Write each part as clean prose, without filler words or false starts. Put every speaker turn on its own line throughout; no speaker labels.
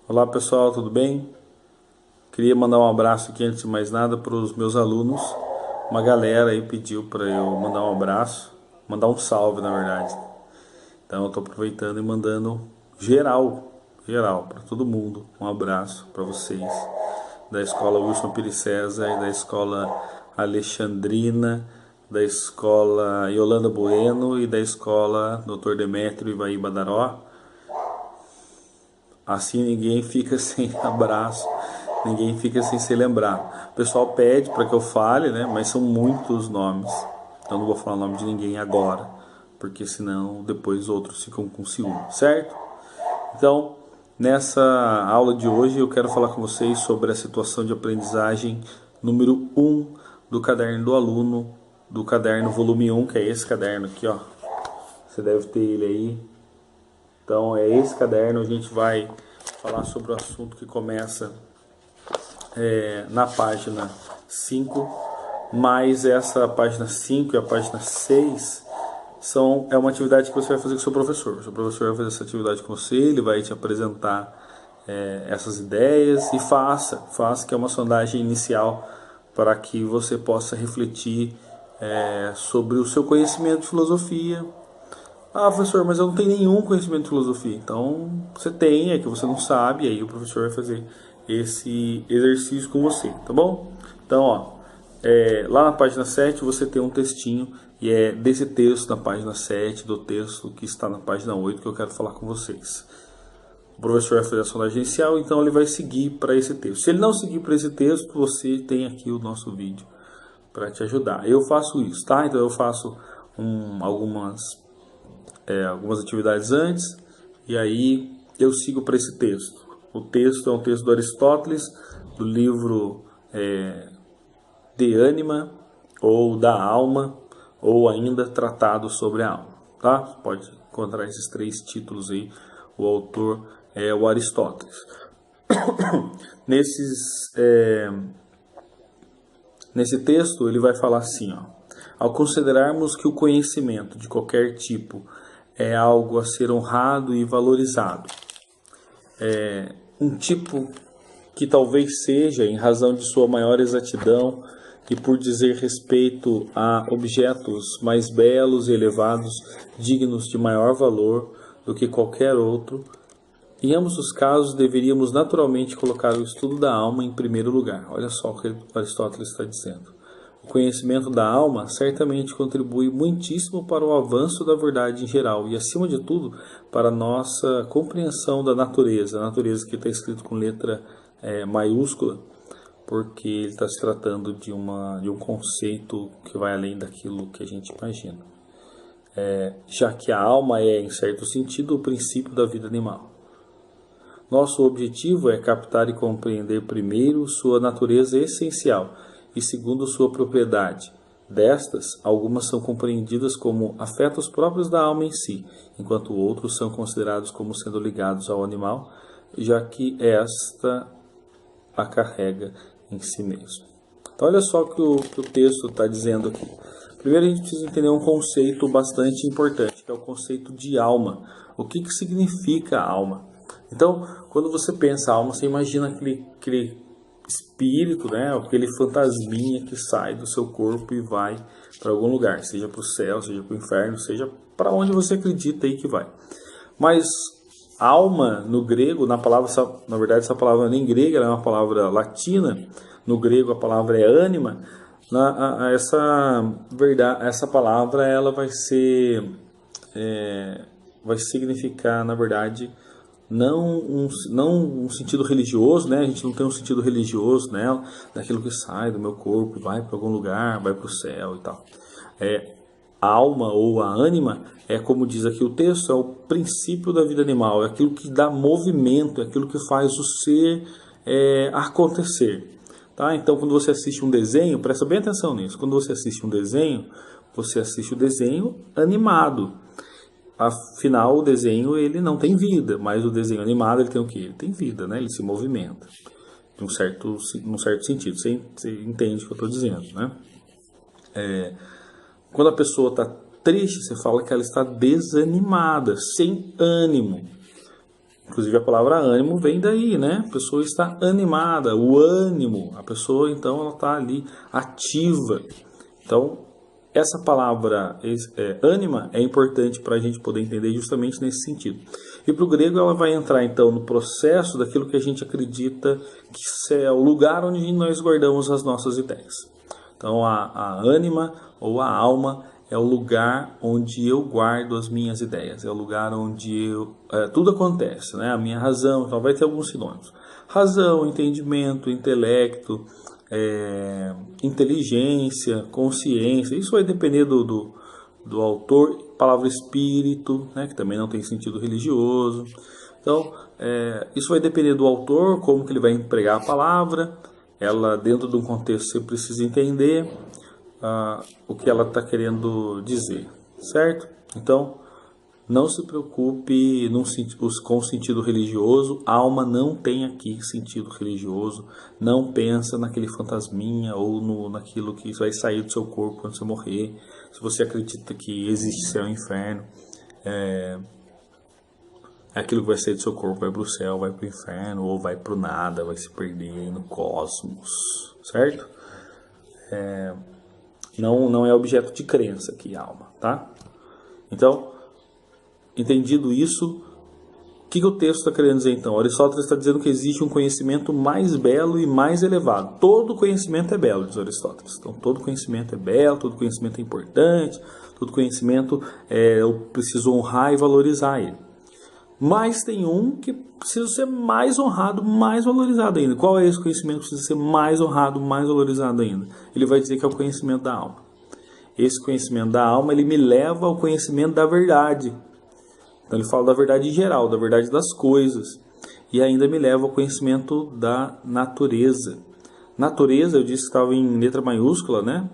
Olá pessoal, tudo bem? Queria mandar um abraço aqui antes de mais nada para os meus alunos. Uma galera aí pediu para eu mandar um abraço, mandar um salve na verdade. Então eu estou aproveitando e mandando geral para todo mundo. Um abraço para vocês da escola Wilson Pires César e da escola Alexandrina, da escola Yolanda Bueno e da escola Dr. Demétrio Ivaí Badaró. Assim ninguém fica sem abraço, ninguém fica sem se lembrar. O pessoal pede para que eu fale, né? Mas são muitos nomes. Então não vou falar o nome de ninguém agora, porque senão depois outros ficam com ciúme, certo? Então, nessa aula de hoje eu quero falar com vocês sobre a situação de aprendizagem número 1 do caderno do aluno, do caderno volume 1, que é esse caderno aqui, ó. Você deve ter ele aí. Então é esse caderno, a gente vai falar sobre o assunto que começa na página 5, mas essa página 5 e a página 6 é uma atividade que você vai fazer com o seu professor. O seu professor vai fazer essa atividade com você, ele vai te apresentar essas ideias e faça que é uma sondagem inicial para que você possa refletir sobre o seu conhecimento de filosofia. Ah, professor, mas eu não tenho nenhum conhecimento de filosofia. Então, você tem, é que você não sabe, aí o professor vai fazer esse exercício com você, tá bom? Então, ó, lá na página 7 você tem um textinho, e é desse texto na página 7, do texto que está na página 8, que eu quero falar com vocês. O professor vai fazer a sondagem inicial, então ele vai seguir para esse texto. Se ele não seguir para esse texto, você tem aqui o nosso vídeo para te ajudar. Eu faço isso, tá? Então eu faço algumas atividades antes, e aí eu sigo para esse texto. O texto é um texto do Aristóteles, do livro De Anima, ou da Alma, ou ainda Tratado sobre a Alma. Tá? Você pode encontrar esses 3 títulos aí. O autor é o Aristóteles. Nesse texto ele vai falar assim, ó: ao considerarmos que o conhecimento de qualquer tipo é algo a ser honrado e valorizado, um tipo que talvez seja, em razão de sua maior exatidão e por dizer respeito a objetos mais belos e elevados, dignos de maior valor do que qualquer outro, em ambos os casos deveríamos naturalmente colocar o estudo da alma em primeiro lugar. Olha só o que Aristóteles está dizendo. O conhecimento da alma certamente contribui muitíssimo para o avanço da verdade em geral e, acima de tudo, para a nossa compreensão da natureza. A natureza que está escrito com letra maiúscula, porque ele está se tratando de um conceito que vai além daquilo que a gente imagina. Já que a alma é, em certo sentido, o princípio da vida animal. Nosso objetivo é captar e compreender primeiro sua natureza essencial e segundo sua propriedade. Destas, algumas são compreendidas como afetos próprios da alma em si, enquanto outros são considerados como sendo ligados ao animal, já que esta a carrega em si mesmo. Então olha só o que o texto está dizendo aqui. Primeiro a gente precisa entender um conceito bastante importante, que é o conceito de alma. O que significa alma? Então, quando você pensa alma, você imagina aquele espírito, né? Aquele fantasminha que sai do seu corpo e vai para algum lugar, seja para o céu, seja para o inferno, seja para onde você acredita aí que vai. Mas alma no grego, na verdade essa palavra nem grega, ela é uma palavra latina. No grego a palavra é ânima. Essa palavra ela vai significar, na verdade, não um sentido religioso, né? A gente não tem um sentido religioso nela, daquilo que sai do meu corpo, vai para algum lugar, vai para o céu e tal. A alma ou a ânima é, como diz aqui o texto, é o princípio da vida animal, é aquilo que dá movimento, é aquilo que faz o ser acontecer. Tá? Então, quando você assiste um desenho, presta bem atenção nisso. Quando você assiste o desenho animado. Afinal, o desenho ele não tem vida, mas o desenho animado ele tem o quê? Ele tem vida, né? Ele se movimenta, num certo sentido. Você entende o que eu estou dizendo, né? Quando a pessoa está triste, você fala que ela está desanimada, sem ânimo. Inclusive a palavra ânimo vem daí, né? A pessoa está animada, o ânimo, a pessoa então ela está ali ativa. Então essa palavra ânima é importante para a gente poder entender justamente nesse sentido. E para o grego ela vai entrar então no processo daquilo que a gente acredita que é o lugar onde nós guardamos as nossas ideias. Então a ânima ou a alma é o lugar onde eu guardo as minhas ideias, é o lugar onde tudo acontece, né? A minha razão, então vai ter alguns sinônimos. Razão, entendimento, intelecto, inteligência, consciência, isso vai depender do autor. Palavra espírito, né? Que também não tem sentido religioso. Então, isso vai depender do autor, como que ele vai empregar a palavra. Ela, dentro de um contexto, você precisa entender o que ela está querendo dizer, certo? Então, não se preocupe com o sentido religioso. A alma não tem aqui sentido religioso. Não pensa naquele fantasminha ou naquilo que vai sair do seu corpo quando você morrer. Se você acredita que existe céu e inferno, aquilo que vai sair do seu corpo vai para o céu, vai para o inferno, ou vai para o nada, vai se perder no cosmos, certo? Não é objeto de crença aqui, alma, tá? Então, entendido isso, o que o texto está querendo dizer então? Aristóteles está dizendo que existe um conhecimento mais belo e mais elevado. Todo conhecimento é belo, diz Aristóteles. Então, todo conhecimento é belo, todo conhecimento é importante, todo conhecimento eu preciso honrar e valorizar ele. Mas tem um que precisa ser mais honrado, mais valorizado ainda. Qual é esse conhecimento que precisa ser mais honrado, mais valorizado ainda? Ele vai dizer que é o conhecimento da alma. Esse conhecimento da alma, ele me leva ao conhecimento da verdade. Então ele fala da verdade geral, da verdade das coisas. E ainda me leva ao conhecimento da natureza. Natureza, eu disse que estava em letra maiúscula, né?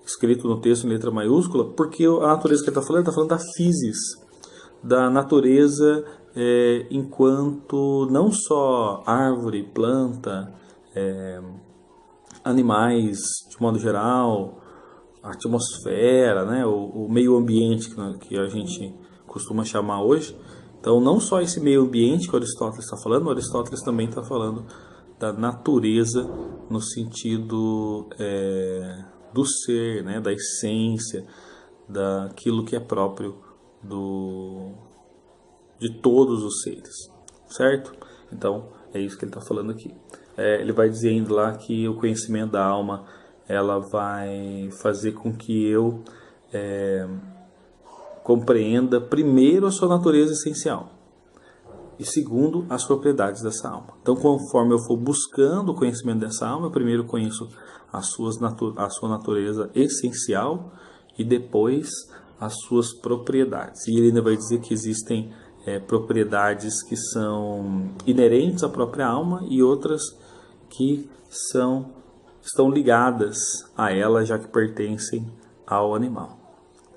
Escrito no texto em letra maiúscula, porque a natureza que ele está falando da physis, da natureza enquanto não só árvore, planta, animais de modo geral, a atmosfera, né, o meio ambiente que a gente costuma chamar hoje. Então não só esse meio ambiente que Aristóteles está falando, o Aristóteles também está falando da natureza no sentido do ser, né, da essência, daquilo que é próprio de todos os seres, certo? Então é isso que ele está falando aqui. Ele vai dizendo lá que o conhecimento da alma ela vai fazer com que eu compreenda primeiro a sua natureza essencial e segundo as propriedades dessa alma. Então, conforme eu for buscando o conhecimento dessa alma, eu primeiro conheço a sua natureza essencial e depois as suas propriedades. E ele ainda vai dizer que existem propriedades que são inerentes à própria alma e outras que estão ligadas a ela, já que pertencem ao animal,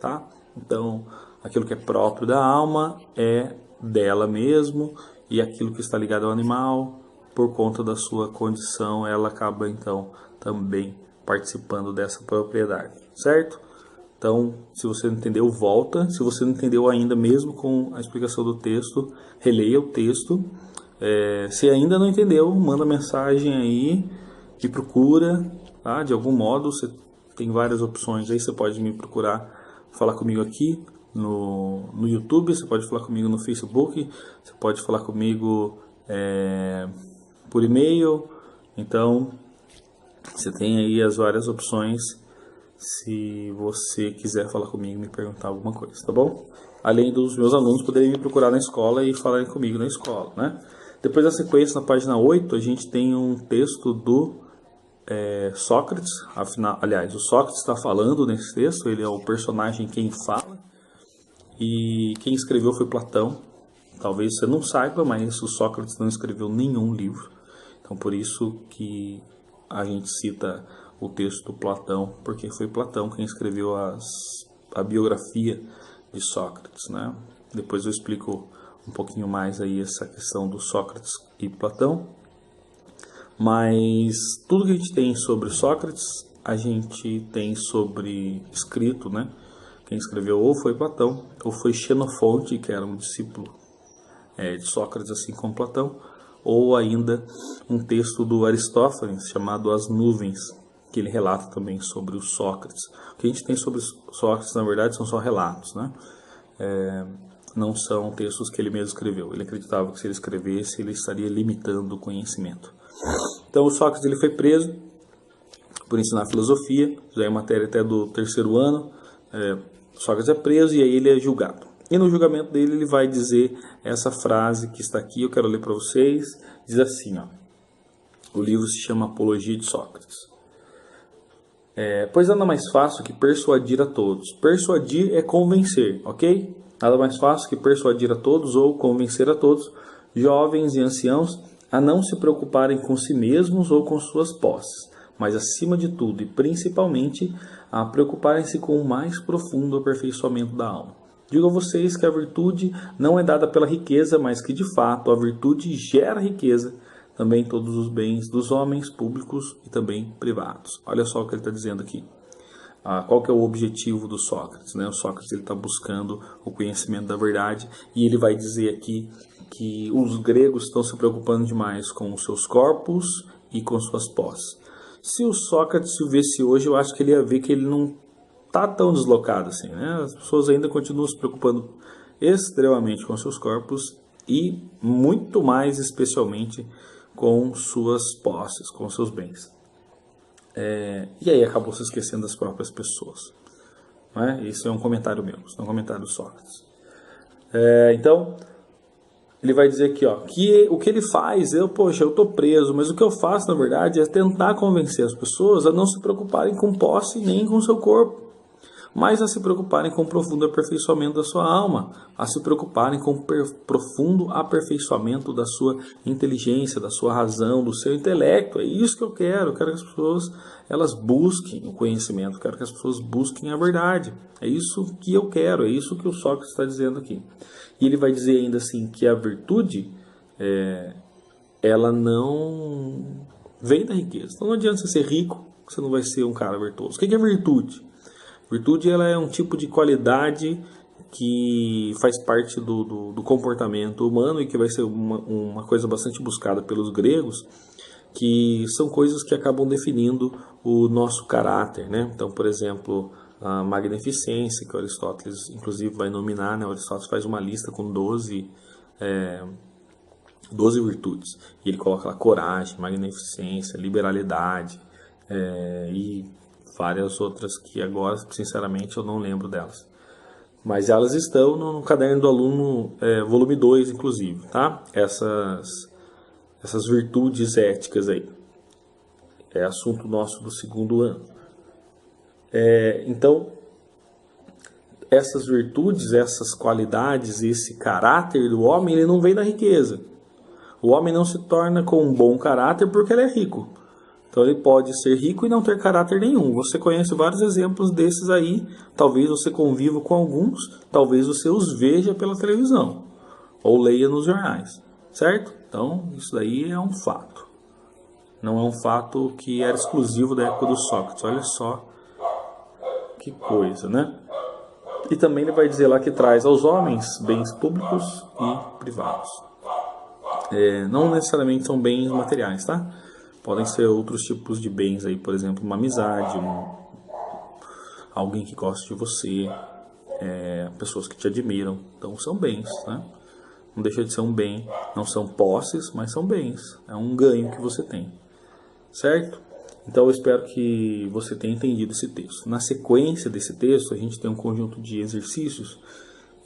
tá? Então, aquilo que é próprio da alma é dela mesmo, e aquilo que está ligado ao animal, por conta da sua condição, ela acaba então também participando dessa propriedade, certo? Então, se você não entendeu, volta. Se você não entendeu ainda, mesmo com a explicação do texto, releia o texto. Se ainda não entendeu, manda mensagem aí, me procura, tá? De algum modo, você tem várias opções aí, você pode me procurar, falar comigo aqui no YouTube, você pode falar comigo no Facebook, você pode falar comigo por e-mail. Então, você tem aí as várias opções se você quiser falar comigo e me perguntar alguma coisa, tá bom? Além dos meus alunos poderem me procurar na escola e falarem comigo na escola, né? Depois da sequência, na página 8, a gente tem um texto do Sócrates. Aliás, o Sócrates está falando nesse texto, ele é o personagem quem fala, e quem escreveu foi Platão. Talvez você não saiba, mas o Sócrates não escreveu nenhum livro. Então, por isso que a gente cita o texto do Platão, porque foi Platão quem escreveu a biografia de Sócrates, né? Depois eu explico um pouquinho mais aí essa questão do Sócrates e Platão. Mas tudo que a gente tem sobre Sócrates, a gente tem sobre escrito, né? Quem escreveu ou foi Platão, ou foi Xenofonte, que era um discípulo de Sócrates, assim como Platão, ou ainda um texto do Aristófanes chamado As Nuvens, que ele relata também sobre o Sócrates. O que a gente tem sobre Sócrates, na verdade, são só relatos, né? Não são textos que ele mesmo escreveu. Ele acreditava que se ele escrevesse, ele estaria limitando o conhecimento. Então, o Sócrates ele foi preso por ensinar filosofia, já é matéria até do 3º ano. Sócrates é preso e aí ele é julgado. E no julgamento dele ele vai dizer essa frase que está aqui, eu quero ler para vocês. Diz assim, ó, o livro se chama Apologia de Sócrates. Pois nada mais fácil que persuadir a todos. Persuadir é convencer, ok? Nada mais fácil que persuadir a todos ou convencer a todos, jovens e anciãos, a não se preocuparem com si mesmos ou com suas posses, mas acima de tudo e principalmente a preocuparem-se com o mais profundo aperfeiçoamento da alma. Digo a vocês que a virtude não é dada pela riqueza, mas que de fato a virtude gera riqueza, também todos os bens dos homens públicos e também privados. Olha só o que ele está dizendo aqui. Qual que é o objetivo do Sócrates, né? O Sócrates está buscando o conhecimento da verdade e ele vai dizer aqui que os gregos estão se preocupando demais com os seus corpos e com suas posses. Se o Sócrates se vivesse hoje, eu acho que ele ia ver que ele não está tão deslocado assim, né? As pessoas ainda continuam se preocupando extremamente com seus corpos e muito mais especialmente com suas posses, com seus bens. E aí acabou se esquecendo das próprias pessoas. Não é? Isso é um comentário meu, isso é um comentário do Sócrates. Então, ele vai dizer aqui, ó, que o que ele faz, eu estou preso, mas o que eu faço, na verdade, é tentar convencer as pessoas a não se preocuparem com posse nem com seu corpo, mas a se preocuparem com o profundo aperfeiçoamento da sua alma, a se preocuparem com o profundo aperfeiçoamento da sua inteligência, da sua razão, do seu intelecto. É isso que eu quero que as pessoas elas busquem o conhecimento, quero que as pessoas busquem a verdade. É isso que eu quero, é isso que o Sócrates está dizendo aqui. E ele vai dizer ainda assim que a virtude, ela não vem da riqueza. Então não adianta você ser rico, você não vai ser um cara virtuoso. O que é virtude? Virtude ela é um tipo de qualidade que faz parte do comportamento humano e que vai ser uma coisa bastante buscada pelos gregos, que são coisas que acabam definindo o nosso caráter, né? Então, por exemplo, a magnificência, que Aristóteles inclusive vai nominar, né? Aristóteles faz uma lista com 12 virtudes, e ele coloca lá coragem, magnificência, liberalidade e várias outras que agora, sinceramente, eu não lembro delas. Mas elas estão no Caderno do Aluno, volume 2, inclusive, tá? Essas virtudes éticas aí. É assunto nosso do 2º ano. Então, essas virtudes, essas qualidades, esse caráter do homem, ele não vem da riqueza. O homem não se torna com um bom caráter porque ele é rico. Então ele pode ser rico e não ter caráter nenhum. Você conhece vários exemplos desses aí. Talvez você conviva com alguns. Talvez você os veja pela televisão. Ou leia nos jornais. Certo? Então isso daí é um fato. Não é um fato que era exclusivo da época do Sócrates. Olha só que coisa, né? E também ele vai dizer lá que traz aos homens bens públicos e privados. Não necessariamente são bens materiais, tá? Podem ser outros tipos de bens aí, por exemplo, uma amizade, alguém que gosta de você, pessoas que te admiram. Então são bens, né? Não deixa de ser um bem, não são posses, mas são bens. É um ganho que você tem, certo? Então eu espero que você tenha entendido esse texto. Na sequência desse texto, a gente tem um conjunto de exercícios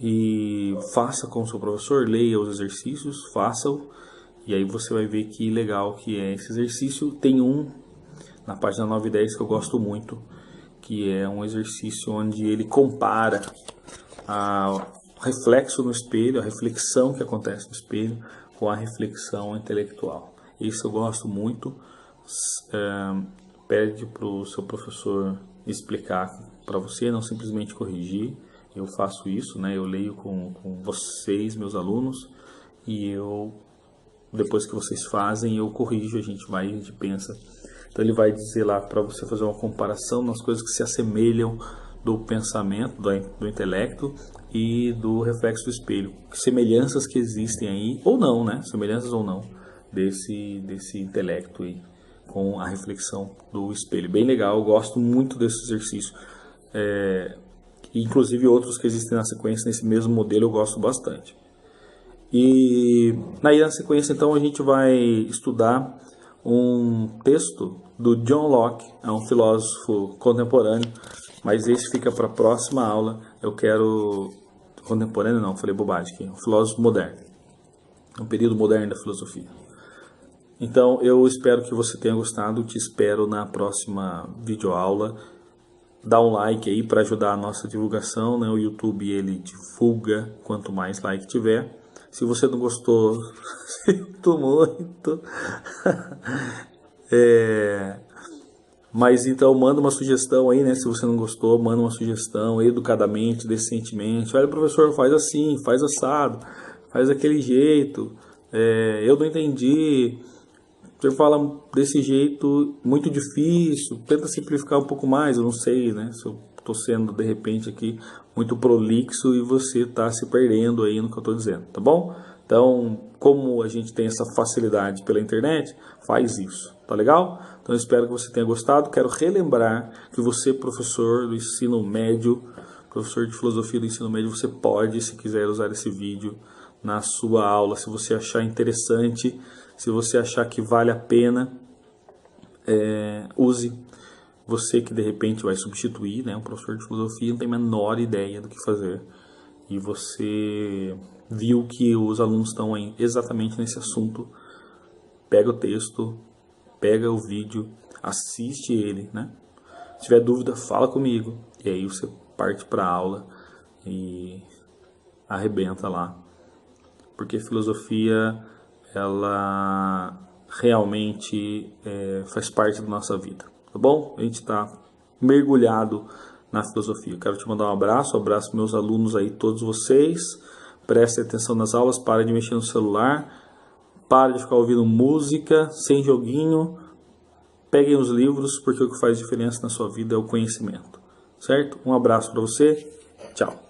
e faça com o seu professor, leia os exercícios, faça-o. E aí você vai ver que legal que é esse exercício. Tem um na página 9 e 10 que eu gosto muito, que é um exercício onde ele compara o reflexo no espelho, a reflexão que acontece no espelho, com a reflexão intelectual. Isso eu gosto muito. Pede para o seu professor explicar para você, não simplesmente corrigir. Eu faço isso, né? Eu leio com vocês, meus alunos, e depois que vocês fazem, eu corrijo, a gente pensa. Então ele vai dizer lá para você fazer uma comparação nas coisas que se assemelham do pensamento, do intelecto e do reflexo do espelho. Semelhanças que existem aí, ou não, né? Semelhanças ou não, desse intelecto aí com a reflexão do espelho. Bem legal, eu gosto muito desse exercício. Inclusive outros que existem na sequência nesse mesmo modelo eu gosto bastante. E aí na sequência então a gente vai estudar um texto do John Locke, é um filósofo contemporâneo, mas esse fica para a próxima aula. Eu quero... Contemporâneo não, falei bobagem aqui, um filósofo moderno, um período moderno da filosofia. Então eu espero que você tenha gostado, te espero na próxima videoaula. Dá um like aí para ajudar a nossa divulgação, né? O YouTube ele divulga quanto mais like tiver. Se você não gostou, sinto muito. Mas então manda uma sugestão aí, né? Se você não gostou, manda uma sugestão educadamente, decentemente. Olha, professor, faz assim, faz assado, faz daquele jeito. Eu não entendi. Você fala desse jeito muito difícil, tenta simplificar um pouco mais, eu não sei, né, se eu estou sendo de repente aqui muito prolixo e você está se perdendo aí no que eu estou dizendo, tá bom? Então, como a gente tem essa facilidade pela internet, faz isso, tá legal? Então eu espero que você tenha gostado, quero relembrar que você, professor do ensino médio, professor de filosofia do ensino médio, você pode, se quiser usar esse vídeo na sua aula, se você achar interessante, se você achar que vale a pena, use. Você que de repente vai substituir, né, um professor de filosofia, não tem a menor ideia do que fazer. E você viu que os alunos estão exatamente nesse assunto. Pega o texto, pega o vídeo, assiste ele, né? Se tiver dúvida, fala comigo. E aí você parte para a aula e arrebenta lá. Porque filosofia, ela realmente faz parte da nossa vida, tá bom? A gente está mergulhado na filosofia. Eu quero te mandar um abraço meus alunos aí, todos vocês. Prestem atenção nas aulas, parem de mexer no celular, parem de ficar ouvindo música, sem joguinho. Peguem os livros, porque o que faz diferença na sua vida é o conhecimento, certo? Um abraço para você, tchau.